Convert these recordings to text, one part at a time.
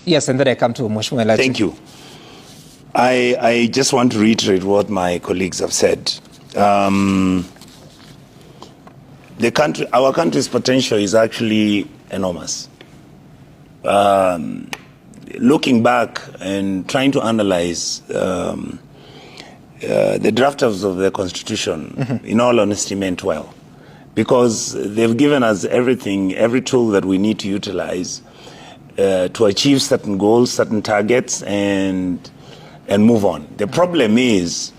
Yes, and then I come to Mheshimiwa. Thank you. I just want to reiterate what my colleagues have said. Our country's potential is actually enormous. Looking back and trying to analyze the drafters of the Constitution, in all honesty, meant well, because they've given us everything, every tool that we need to utilize to achieve certain goals, certain targets, and move on. The problem is,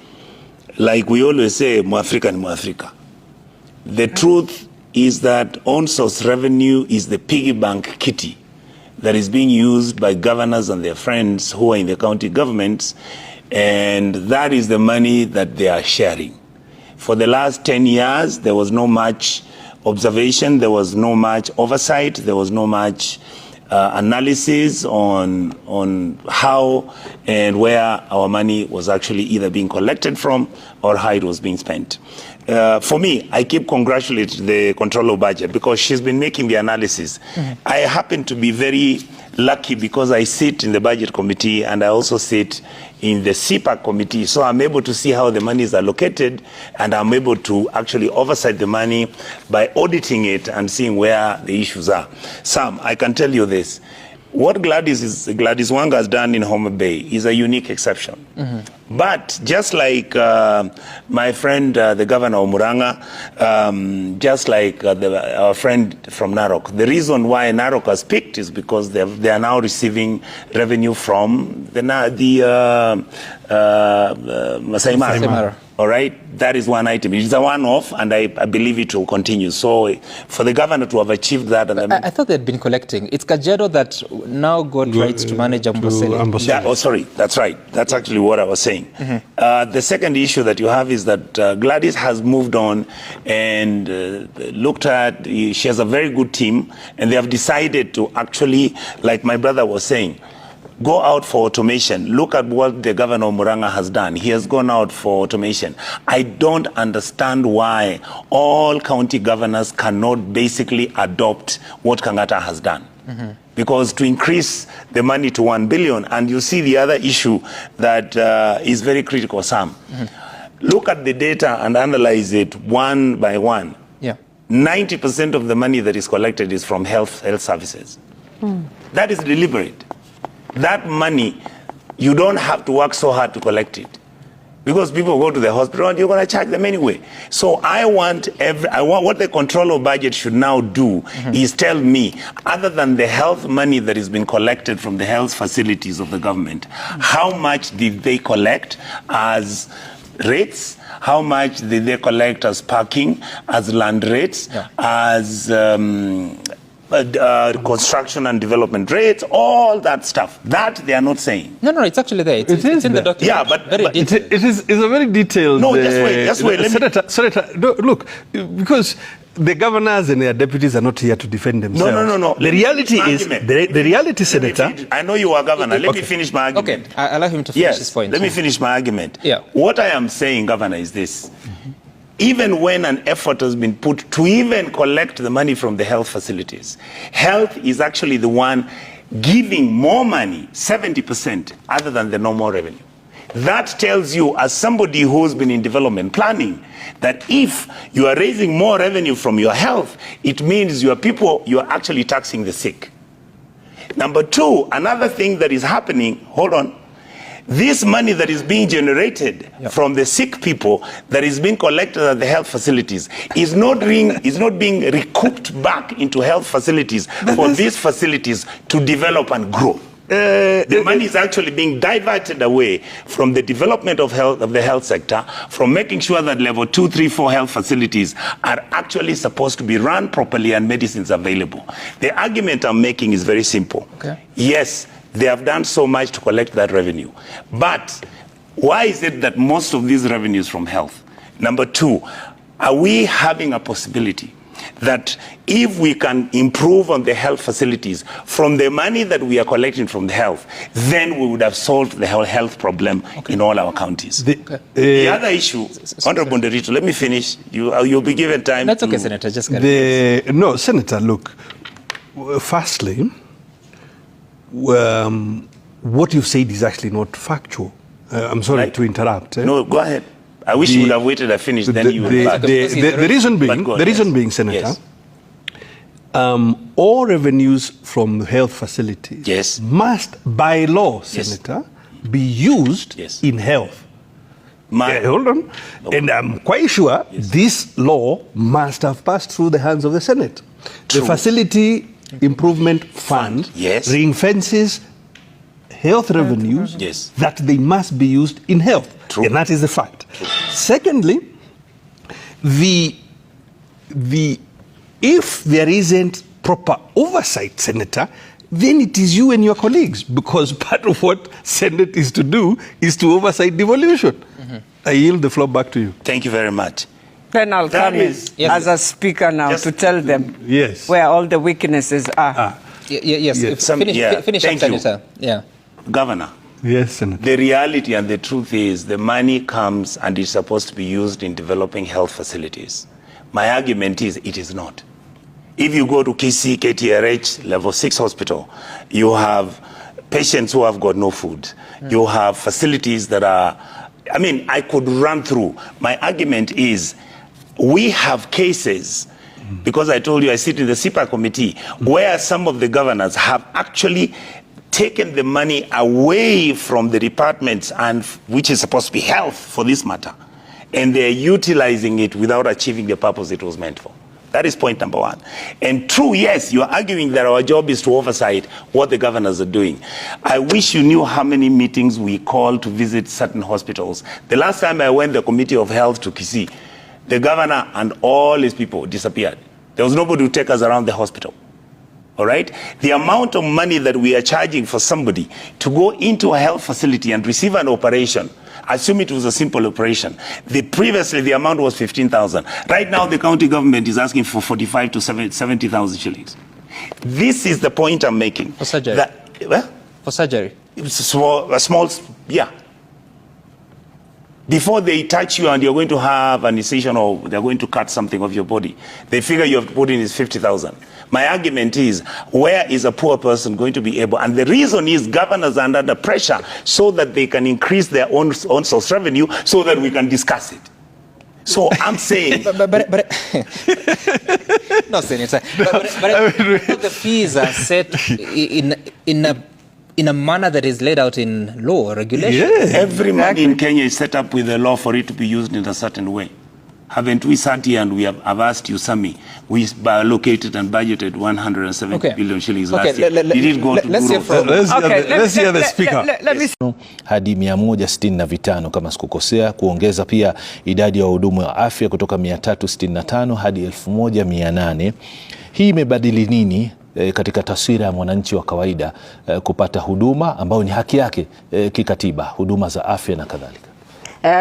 like we always say, Mwafrika ni Mwafrika. The truth is that own source revenue is the piggy bank kitty that is being used by governors and their friends who are in the county governments, and that is the money that they are sharing. For the last 10 years, there was no much observation, there was no much oversight, there was no much analysis on how and where our money was actually either being collected from or how it was being spent. For me, I keep congratulating the Controller of Budget because she's been making the analysis. I happen to be very lucky because I sit in the Budget Committee and I also sit in the CPAC Committee, so I'm able to see how the money is allocated, and I'm able to actually oversight the money by auditing it and seeing where the issues are. Sam, I can tell you this. What Gladys Wanga has done in Homa Bay is a unique exception. But just like my friend, the governor of Muranga, just like our friend from Narok, the reason why Narok has picked is because they are now receiving revenue from the Masai Mara. All right, that is one item. It's a one-off, and I believe it will continue. So, for the governor to have achieved that, and I thought they'd been collecting. It's Kajiado that now got rights to manage Amboseli. Oh, sorry, that's right. That's actually what I was saying. The second issue that you have is that Gladys has moved on and looked at. She has a very good team, and they have decided to actually, like my brother was saying, go out for automation. Look at what the governor of Muranga has done. He has gone out for automation. I don't understand why all county governors cannot basically adopt what Kangata has done. Because to increase the money to 1 billion, and you see the other issue that is very critical, Sam. Look at the data and analyze it one by one. 90% of the money that is collected is from health services. That is deliberate. That money, you don't have to work so hard to collect it, because people go to the hospital and you're going to charge them anyway. So I want what the Controller of Budget should now do is tell me, other than the health money that has been collected from the health facilities of the government, how much did they collect as rates? How much did they collect as parking, as land rates, as construction and development rates, all that stuff. That they are not saying. No, it's actually there. It's in the document. Yeah, but it's a very detailed. No, just wait. Senator, look, because the governors and their deputies are not here to defend themselves. No. The reality is, the reality, Senator. I know you are governor. Let me finish my argument. Okay, I allow him to finish his point. Let me finish my argument. Yeah. What I am saying, Governor, is this. Even when an effort has been put to even collect the money from the health facilities, health is actually the one giving more money, 70%, other than the normal revenue. That tells you, as somebody who's been in development planning, that if you are raising more revenue from your health, it means your people, you are actually taxing the sick. Number two, another thing that is happening, hold on, this money that is being generated from the sick people that is being collected at the health facilities is not being recouped back into health facilities for these facilities to develop and grow. The money is actually being diverted away from the development of the health sector, from making sure that level 2, 3, 4 health facilities are actually supposed to be run properly and medicines available. The argument I'm making is very simple. Yes, they have done so much to collect that revenue. But why is it that most of these revenues from health? Number two, are we having a possibility that if we can improve on the health facilities from the money that we are collecting from the health, then we would have solved the whole health problem in all our counties. The other issue, Honorable Nderito, let me finish. You'll be given time. That's okay, Senator. Just no, Senator, look, firstly, what you've said is actually not factual. I'm sorry to interrupt. No, go ahead. I wish you would have waited I finished, then you would back. The reason being, Senator, all revenues from health facilities must, by law, Senator, be used in health. Hold on. Okay. And I'm quite sure this law must have passed through the hands of the Senate. True. The Facility Improvement Fund ring-fences health revenues that they must be used in health. True. And that is the fact. True. Secondly, if there isn't proper oversight, Senator, then it is you and your colleagues, because part of what Senate is to do is to oversight devolution. I yield the floor back to you. Thank you very much. Then I'll come in as a speaker now to tell them where all the weaknesses are. Finish up, Senator. Governor. Yes, Senator. The reality and the truth is the money comes and is supposed to be used in developing health facilities. My argument is it is not. If you go to KC, KTRH, level 6 hospital, you have patients who have got no food. You have facilities that are, I mean, I could run through. My argument is we have cases, because I told you I sit in the CIPA committee, where some of the governors have actually taken the money away from the departments, and which is supposed to be health for this matter, and they're utilizing it without achieving the purpose it was meant for. That is point number one. And true, yes, you are arguing that our job is to oversight what the governors are doing. I wish you knew how many meetings we called to visit certain hospitals. The last time I went the Committee of Health to Kisii, the governor and all his people disappeared. There was nobody to take us around the hospital. All right? The amount of money that we are charging for somebody to go into a health facility and receive an operation, assume it was a simple operation. Previously, the amount was 15,000. Right now, the county government is asking for 45 to 70,000 shillings. This is the point I'm making. For surgery? For surgery? It's a small, Before they touch you and you're going to have an incision or they're going to cut something of your body, they figure you have to put in is 50,000. My argument is, where is a poor person going to be able? And the reason is governors are under pressure so that they can increase their own source revenue so that we can discuss it. So I'm saying... No, Senator. But the fees are set in a manner that is laid out in law or regulation. Yes. Every money in Kenya is set up with a law for it to be used in a certain way. Haven't we sat here and I've asked you, Sami, we allocated and budgeted 170 billion shillings last year. Did it go to let's hear the speaker. Hadi 165 kama sikukosea, kuongeza pia idadi ya wahudumu wa afya kutoka 365 hadi 1800. Hii imebadili nini katika taswira ya mwananchi wa kawaida kupata huduma ambayo ni haki yake kikatiba, huduma za afya na kadhalika?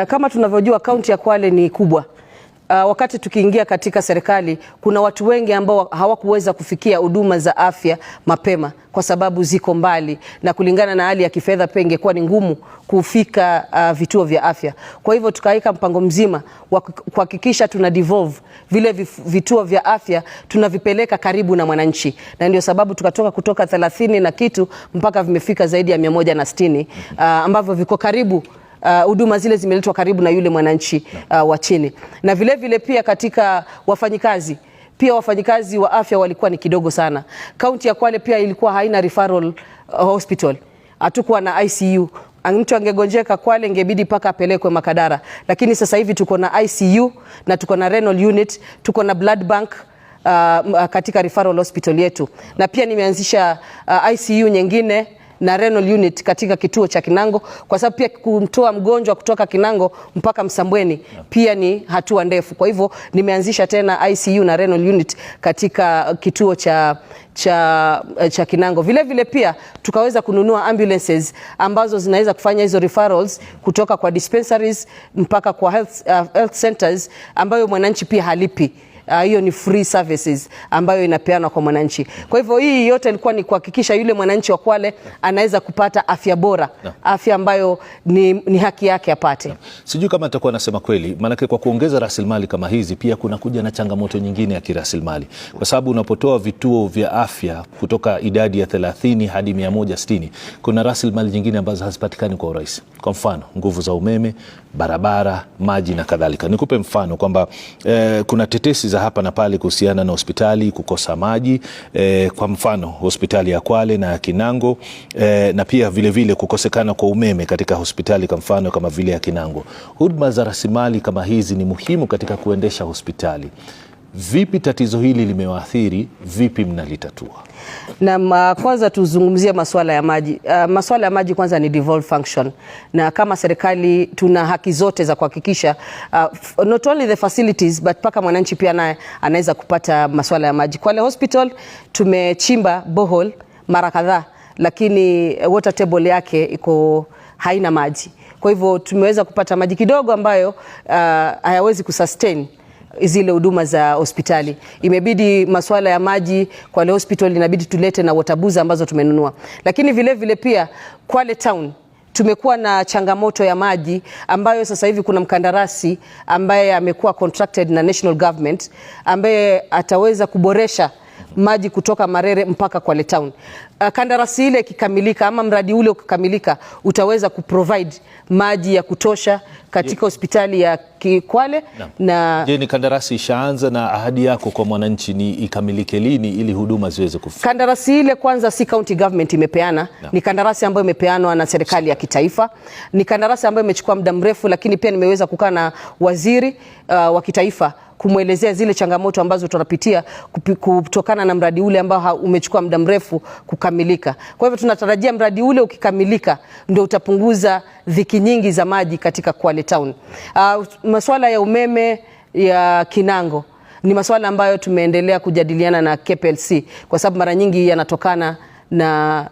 Kama tunavyojua kaunti ya Kwale ni kubwa. Wakati tukiingia katika serikali, kuna watu wengi ambao hawakuweza kufikia huduma za afya mapema kwa sababu ziko mbali, na kulingana na hali ya kifedha pia ingekuwa ni ngumu kufika vituo vya afya. Kwa hivyo tukaweka mpango mzima wa kuhakikisha tuna devolve vile vituo vya afya, tunavipeleka karibu na mwananchi, na ndio sababu kutoka 30 na kitu mpaka vimefika zaidi ya 160 ambavyo viko karibu. Huduma zile zimeletwa karibu na yule mwananchi wa chini. Na vile vile pia katika wafanyikazi, pia wafanyikazi wa afya walikuwa ni kidogo sana. Kaunti ya Kwale pia ilikuwa haina referral hospital. Hatukuwa na ICU. Mtu angegonjeka Kwale ingebidi paka apelekwe Makadara. Lakini sasa hivi tuko na ICU na tuko na renal unit, tuko na blood bank katika referral hospital yetu. Na pia nimeanzisha ICU nyingine na renal unit katika kituo cha Kinango, kwa sababu pia kumtoa mgonjwa kutoka Kinango mpaka Msambweni pia ni hatua ndefu. Kwa hivyo nimeanzisha tena ICU na renal unit katika kituo cha Kinango. Vile vile pia tukaweza kununua ambulances ambazo zinaweza kufanya hizo referrals kutoka kwa dispensaries mpaka kwa health centers ambayo mwananchi pia halipi hiyo ni free services ambayo inapeanwa kwa mwananchi. Kwa hivyo hii yote ilikuwa ni kuhakikisha yule mwananchi wa Kwale anaweza kupata afya bora, afya ambayo ni haki yake apate. Sijui kama nitakuwa nasema kweli, maanake kwa kuongeza rasilimali kama hizi pia kuna kuja na changamoto nyingine ya kirasilimali, kwa sababu unapotoa vituo vya afya kutoka idadi ya 30 hadi 160 kuna rasilimali nyingine ambazo hazipatikani kwa urahisi. Kwa mfano nguvu za umeme, barabara, maji na kadhalika. Nikupe mfano kwamba kuna tetesi za hapa na pale kuhusiana na hospitali kukosa maji, kwa mfano hospitali ya Kwale na ya Kinango, na pia vile kukosekana kwa umeme katika hospitali kwa mfano kama vile ya Kinango. Huduma za rasilimali kama hizi ni muhimu katika kuendesha hospitali. Vipi tatizo hili limewaathiri? Vipi mnalitatua? Na kwanza tuzungumzie masuala ya maji. Masuala ya maji kwanza ni devolved function, na kama serikali tuna haki zote za kuhakikisha not only the facilities but paka mwananchi pia naye anaweza kupata masuala ya maji. Kwale Hospital tumechimba borehole mara kadhaa, lakini water table yake haina maji. Kwa hivyo tumeweza kupata maji kidogo ambayo hayawezi kusustain zile huduma za hospitali. Imebidi masuala ya maji Kwale Hospital inabidi tulete na water ambazo tumenunua. Lakini vile pia Kwale Town tumekuwa na changamoto ya maji ambayo sasa hivi kuna mkandarasi ambaye amekuwa contracted na national government ambaye ataweza kuboresha maji kutoka Marere mpaka Kwale Town. Kandarasi ile ikikamilika ama mradi ule ukikamilika utaweza kuprovide maji ya kutosha katika hospitali ya Kwale. Je, ni kandarasi ishaanza na ahadi yako kwa mwananchi ni ikamilike lini ili huduma ziweze kufika? Kandarasi ile kwanza si county government imepeana, ni kandarasi ambayo imepeanwa na serikali ya kitaifa. Ni kandarasi ambayo imechukua muda mrefu, lakini pia nimeweza kukaa na waziri wa kitaifa kumwelezea zile changamoto ambazo tunapitia kutokana na mradi ule ambao umechukua muda mrefu kukamilika. Kwa hivyo tunatarajia mradi ule ukikamilika ndio utapunguza dhiki nyingi za maji katika Kwale Town. Masuala ya umeme ya Kinango ni masuala ambayo tumeendelea kujadiliana na KPLC kwa sababu mara nyingi yanatokana na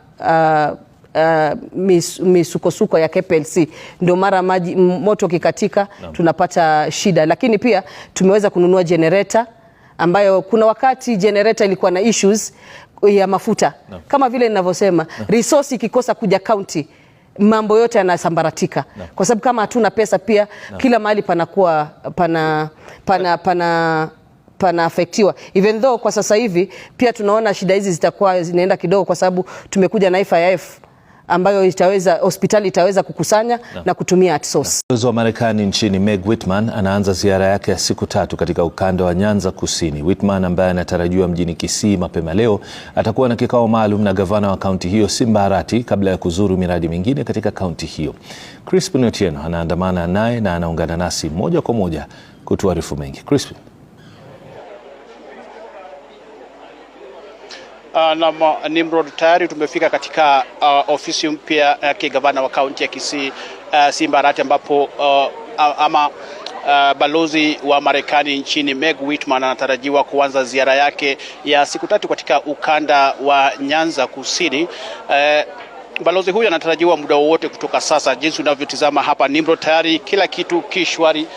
misukosuko ya KPLC, ndio mara moto kikatika tunapata shida. Lakini pia tumeweza kununua generator ambayo kuna wakati generator ilikuwa na issues ya mafuta kama vile ninavyosema, resource ikikosa kuja county mambo yote yanasambaratika kwa sababu kama hatuna pesa pia kila mahali panakuwa pana affectiwa. Even though kwa sasa hivi pia tunaona shida hizi zitakuwa zinaenda kidogo kwa sababu tumekuja na FIF ambayo hospitali itaweza kukusanya na kutumia at source. Balozi wa Marekani nchini Meg Whitman anaanza ziara yake ya siku 3 katika ukanda wa Nyanza Kusini. Whitman ambaye anatarajiwa mjini Kisii mapema leo atakuwa na kikao maalum na gavana wa kaunti hiyo Simba Arati kabla ya kuzuru miradi mingine katika kaunti hiyo. Crispin Otieno anaandamana naye na anaungana nasi moja kwa moja kutuarifu mengi. Crispin. Na Nimrod, tayari tumefika katika ofisi mpya ya gavana wa kaunti ya Kisii Simba Arati, ambapo balozi wa Marekani nchini Meg Whitman anatarajiwa kuanza ziara yake ya siku 3 katika ukanda wa Nyanza Kusini. Balozi huyu anatarajiwa muda wowote kutoka sasa. Jinsi unavyotizama hapa Nimrod, tayari kila kitu kishwari,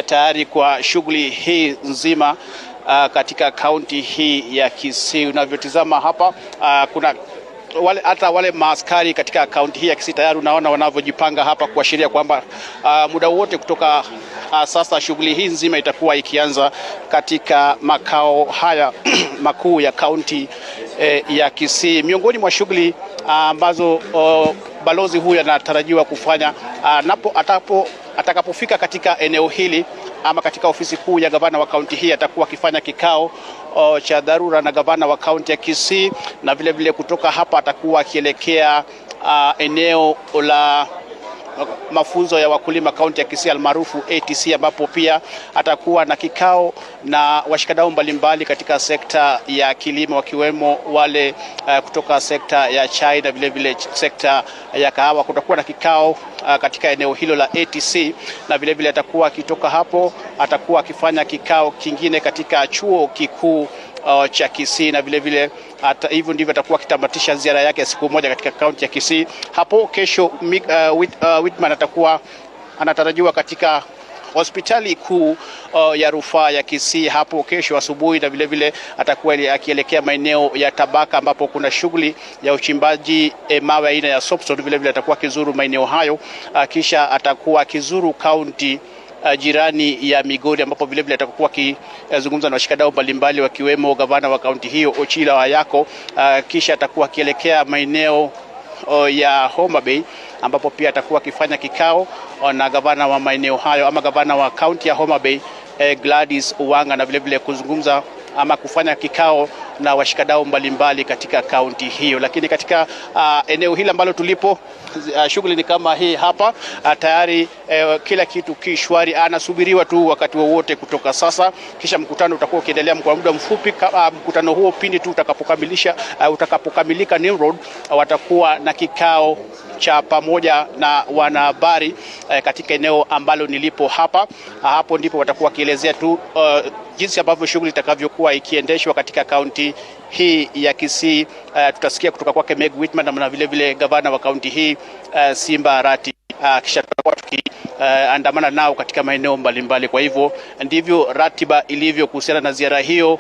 tayari kwa shughuli hii nzima katika kaunti hii ya Kisii. Unavyotizama hapa kuna wale maaskari katika kaunti hii ya Kisii tayari unaona wanavyojipanga hapa kuashiria kwamba muda wote kutoka sasa shughuli hii nzima itakuwa ikianza katika makao haya makuu ya kaunti ya Kisii. Miongoni mwa shughuli ambazo balozi huyu anatarajiwa kufanya atakapofika katika eneo hili ama katika ofisi kuu ya gavana wa kaunti hii, atakuwa akifanya kikao cha dharura na gavana wa kaunti ya Kisii, na vile kutoka hapa atakuwa akielekea eneo la mafunzo ya wakulima kaunti ya Kisii almaarufu ATC, ambapo pia atakuwa na kikao na washikadau mbalimbali katika sekta ya kilimo, wakiwemo wale kutoka sekta ya chai na vile sekta ya kahawa. Kutakuwa na kikao katika eneo hilo la ATC, na vile atakuwa akitoka hapo atakuwa akifanya kikao kingine katika chuo kikuu cha Kisii, na vile hata hivyo ndivyo atakuwa akitamatisha ziara yake ya siku moja katika kaunti ya Kisii. Hapo kesho Whitman atakuwa anatarajiwa katika hospitali kuu ya rufaa ya Kisii hapo kesho asubuhi, na vile vile atakuwa akielekea maeneo ya Tabaka ambapo kuna shughuli ya uchimbaji mawe aina ya soapstone. Vile vile atakuwa akizuru maeneo hayo, kisha atakuwa akizuru kaunti jirani ya Migori ambapo vile vile atakuwa akizungumza na washikadau mbalimbali wakiwemo gavana wa kaunti hiyo Ochila Wayako. Kisha atakuwa akielekea maeneo ya Homa Bay ambapo pia atakuwa akifanya kikao na gavana wa maeneo hayo ama gavana wa kaunti ya Homa Bay Gladys Uwanga, na vile vile kuzungumza ama kufanya kikao na washikadau mbalimbali katika kaunti hiyo. Lakini katika eneo hili ambalo tulipo, shughuli ni kama hii hapa. Tayari kila kitu kishwari, anasubiriwa tu wakati wowote kutoka sasa, kisha mkutano utakuwa ukiendelea kwa muda mfupi. Mkutano huo pindi tu utakapokamilika Nimrod, watakuwa na kikao cha pamoja na wanahabari katika eneo ambalo nilipo hapa. Hapo ndipo watakuwa wakielezea tu jinsi ambavyo shughuli itakavyokuwa ikiendeshwa katika kaunti hii ya Kisii. Tutasikia kutoka kwake Meg Whitman na vile vile gavana wa kaunti hii Simba Arati, kisha tutakuwa tukiandamana nao katika maeneo mbalimbali. Kwa hivyo ndivyo ratiba ilivyo kuhusiana na ziara hiyo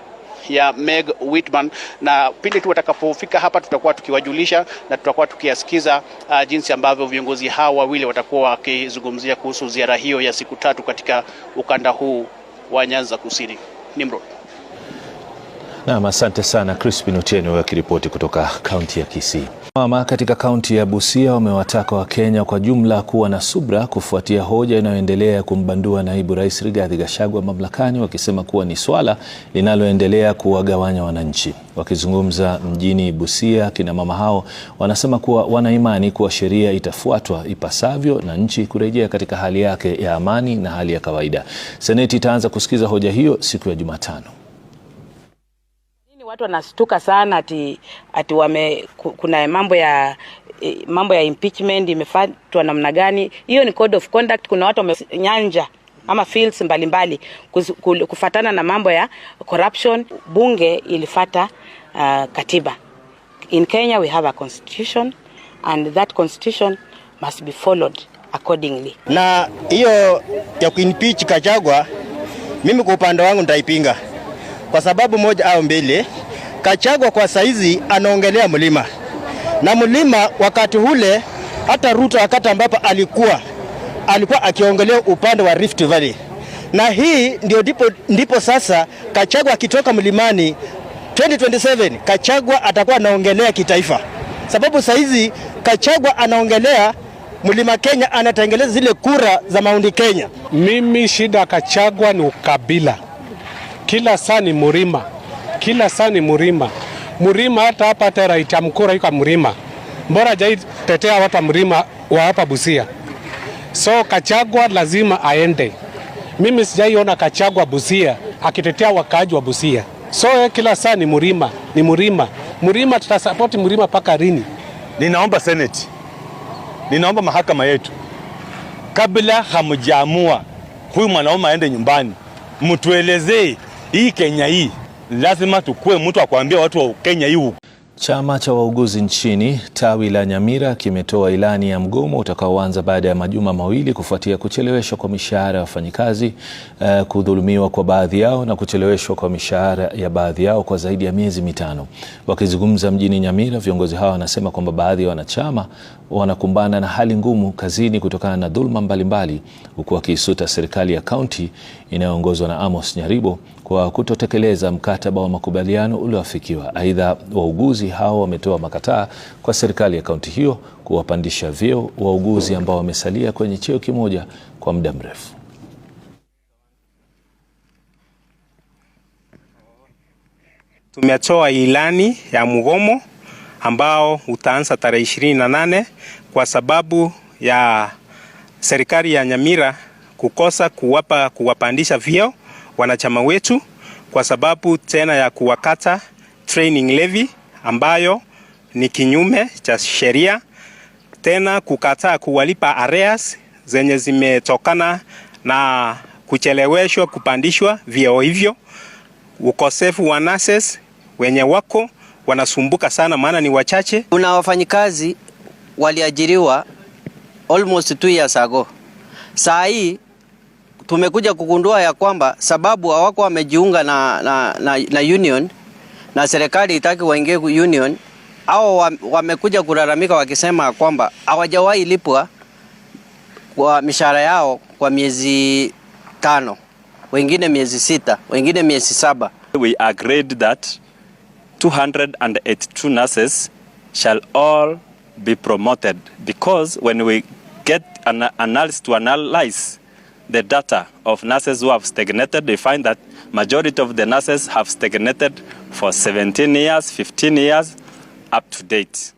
ya Meg Whitman, na pindi tu watakapofika hapa tutakuwa tukiwajulisha na tutakuwa tukiasikiza jinsi ambavyo viongozi hao wawili watakuwa wakizungumzia kuhusu ziara hiyo ya siku 3 katika ukanda huu wa Nyanza Kusini. Nimrod. Naam, asante sana Crispin Otieno akiripoti kutoka kaunti ya Kisii. Mama katika kaunti ya Busia wamewataka Wakenya kwa jumla kuwa na subra kufuatia hoja inayoendelea kumbandua naibu rais Rigathi Gachagua mamlakani, wakisema kuwa ni swala linaloendelea kuwagawanya wananchi. Wakizungumza mjini Busia, kina mama hao wanasema kuwa wana imani kuwa sheria itafuatwa ipasavyo na nchi kurejea katika hali yake ya amani na hali ya kawaida. Seneti itaanza kusikiza hoja hiyo siku ya Jumatano. Watu wanastuka sana ati kuna mambo ya impeachment imefuatwa namna gani? Hiyo ni code of conduct. Kuna watu wamenyanja ama fields mbalimbali kufatana na mambo ya corruption. Bunge ilifata katiba. In Kenya we have a constitution and that constitution must be followed accordingly. Na hiyo ya kuimpeach Gachagua, mimi kwa upande wangu nitaipinga kwa sababu moja au mbili. Gachagua kwa saizi anaongelea mlima, na mlima wakati ule hata Ruto wakati ambapo alikuwa akiongelea upande wa Rift Valley, na hii ndipo sasa Gachagua akitoka mlimani 2027 Gachagua atakuwa anaongelea kitaifa, sababu saizi Gachagua anaongelea mlima Kenya, anatengeleza zile kura za Mount Kenya. Mimi shida Gachagua ni ukabila. Kila saa ni murima, kila saa ni murima. Murima hata hapa tera itamkura yuka murima. Mbora jai tetea watu wa murima wa hapa Busia. So Gachagua lazima aende. Mimi sijaiona Gachagua Busia akitetea wakaaji wa Busia. So kila saa ni murima, ni murima. Murima tutasapoti murima paka rini. Ninaomba Senate, ninaomba mahakama yetu, kabla hamjaamua huyu mwanaume aende nyumbani, mtuelezee hii Kenya hii lazima tukue mtu akwambia watu wa Kenya hii. Chama cha wauguzi nchini tawi la Nyamira kimetoa ilani ya mgomo utakaoanza baada ya majuma mawili kufuatia kucheleweshwa kwa mishahara ya wafanyikazi, kudhulumiwa kwa baadhi yao na kucheleweshwa kwa mishahara ya baadhi yao kwa zaidi ya miezi 5. Wakizungumza mjini Nyamira, viongozi hao wanasema kwamba baadhi ya wanachama wanakumbana na hali ngumu kazini kutokana na dhulma mbalimbali, huku wakiisuta serikali ya kaunti inayoongozwa na Amos Nyaribo kwa kutotekeleza mkataba wa makubaliano ulioafikiwa. Aidha, wauguzi hao wametoa makataa kwa serikali ya kaunti hiyo kuwapandisha vyeo wauguzi ambao wamesalia kwenye cheo kimoja kwa muda mrefu. Tumetoa ilani ya mgomo ambao utaanza tarehe 28 kwa sababu ya serikali ya Nyamira kukosa kuwapandisha vyeo wanachama wetu, kwa sababu tena ya kuwakata training levy ambayo ni kinyume cha sheria, tena kukataa kuwalipa arrears zenye zimetokana na kucheleweshwa kupandishwa vyeo hivyo. Ukosefu wa nurses wenye wako wanasumbuka sana, maana ni wachache. Kuna wafanyikazi waliajiriwa almost 2 years ago. Saa hii tumekuja kugundua ya kwamba sababu hawako wamejiunga na union na serikali itaki waingie union, au wamekuja kulalamika wakisema kwamba hawajawahi lipwa kwa mishahara yao kwa miezi 5, wengine miezi 6, wengine miezi 7. We agreed that 282 nurses shall all be promoted, because when we get an analysis to analyze the data of nurses who have stagnated, they find that majority of the nurses have stagnated for 17 years, 15 years, up to date.